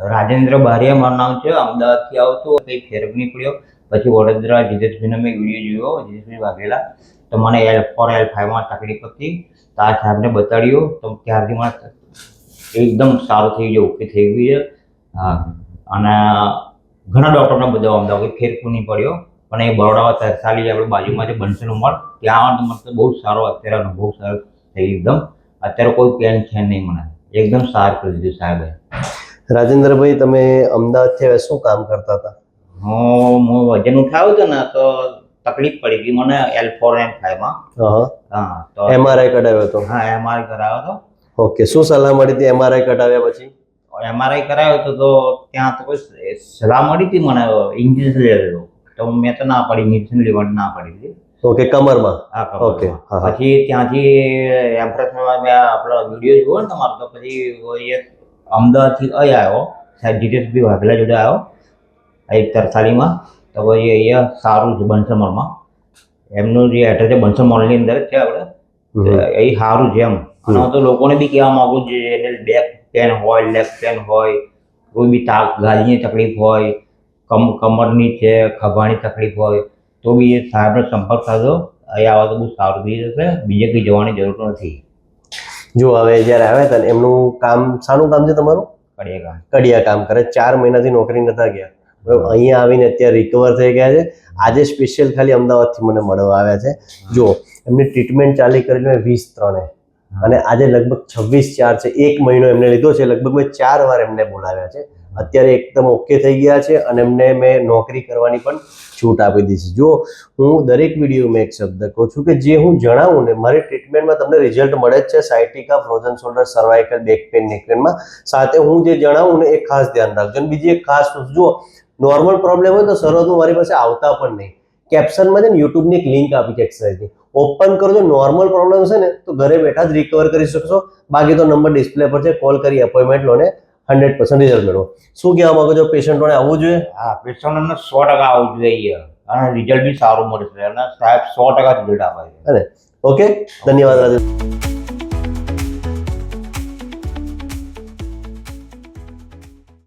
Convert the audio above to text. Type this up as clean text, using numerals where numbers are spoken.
રાજેન્દ્ર બારિયા મારું નામ છે. અમદાવાદથી આવતો કંઈ ફેર નીકળ્યો. પછી વડોદરા જીજેશભાઈનો મેં વિડીયો જોયો, જીજેશભાઈ વાઘેલા. તો મને L4 L5માં તકલીફ હતી. તો આ સાહેબને બતાડ્યું તો ત્યારથી મને એકદમ સારું થઈ ગયું, ઓકે થઈ ગયું છે. હા, અને ઘણા ડૉક્ટરને બધા અમદાવાદ ફેર નહીં પડ્યો. પણ એ બરોડામાં તરસાલી આપણે બાજુમાં છે બંસલ ઉંમર, ત્યાં તો મને બહુ સારો અત્યારે અનુભવ સારો થઈ એકદમ. અત્યારે કોઈ પેન છે નહીં મને, એકદમ સારું કરી દીધું સાહેબે. રાજેન્દ્રભાઈ, તમે અમદાવાદથી હવે શું કામ કરતા હતા? હું વજન ઉઠાવ્યું હતું ને તો તકલીફ પડી ગઈ મને L4 L5માં. હા, તો MRI કઢાવ્યો હતો? હા, MRI કરાવ્યો હતો. ઓકે, શું સલાહ મળી હતી MRI કઢાવ્યા પછી? MRI કરાવ્યો હતો તો ત્યાં તો કોઈ સલાહ મળી હતી મને ઇન્જેક્શન લેવાનું. તો મેં તો ના પાડી, ઇન્જેક્શન લેવાની ના પાડી હતી. ઓકે, કમરમાં? હા, ઓકે. પછી ત્યાંથી એમ્પ્રેસમાં મેં આપણો વિડીયો જોયો ને તમારો, તો પછી અમદાવાદથી અહીં આવ્યો, સાહેબ જીતેશભાઈ વાઘેલા જોડે આવ્યો અહીં તરસાલીમાં. તો પછી અહીંયા સારું છે બંસલમાં. એમનું જે એડ્રેસ છે બંસલ મોલની અંદર જ છે આપણે. અહીં સારું છે એમ. અને હું તો લોકોને બી કહેવા માગું છું, એને બેક પેન હોય, લેગ પેન હોય, કોઈ બી ગાદીની તકલીફ હોય, કમરની છે, ખભાની તકલીફ હોય, તો બી એ સાહેબનો સંપર્ક કરજો. અહીં આવો તો બહુ સારું થઈ જશે, બીજે કંઈ જવાની જરૂર નથી. જો હવે જ્યારે આવ્યા હતા એમનું કામ શાનું કામ છે તમારું? કડિયા કામ કરે. 4 મહિનાથી નોકરી નતા ગયા, બરાબર. અહીંયા આવીને અત્યારે રિકવર થઈ ગયા છે. આજે સ્પેશિયલ ખાલી અમદાવાદથી મને મળવા આવ્યા છે. જો એમની ટ્રીટમેન્ટ ચાલી કરી મેં 20/3 અને આજે લગભગ 26/4 છે. 1 મહિનો એમને લીધો છે. લગભગ મેં 4 વાર એમને બોલાવ્યા છે. અત્યારે એકદમ ઓકે થઈ ગયા છે અને એમને મેં નોકરી કરવાની પણ છૂટ આપી દીધી છે. જો હું દરેક વિડીયોમાં એક શબ્દ કહું છું કે જે હું જણાવું ને મારી ટ્રીટમેન્ટમાં તમને રિઝલ્ટ મળે જ છે. Sciatica, frozen shoulder, cervical, back pain, નેક પેનમાં સાથે હું જે જણાવું ને એ ખાસ ધ્યાન રાખજો. અને બીજી એક ખાસ વસ્તુ, જુઓ નોર્મલ પ્રોબ્લેમ હોય તો શરૂઆતમાં મારી પાસે આવતા પણ નહીં. કેપ્શનમાં છે ને યુટ્યુબની એક લિંક આપી છે એક્સરસાઇઝની, ઓપન કરો. જો નોર્મલ પ્રોબ્લેમ છે ને તો ઘરે બેઠા જ રિકવર કરી શકશો. બાકી તો નંબર ડિસ્પ્લે પર છે, કોલ કરી એપોઇન્ટમેન્ટ લો ને 100% રિઝલ્ટ મેળવો. શું કહેવા માંગો છો? પેશન્ટોને આવવું જોઈએ? હા, પેશન્ટોને 100% આવવું જોઈએ અને રિઝલ્ટ બી સારું મળશે અને સાહેબ 100% રિઝલ્ટ આપે છે. ઓકે, ધન્યવાદ રાજેશ.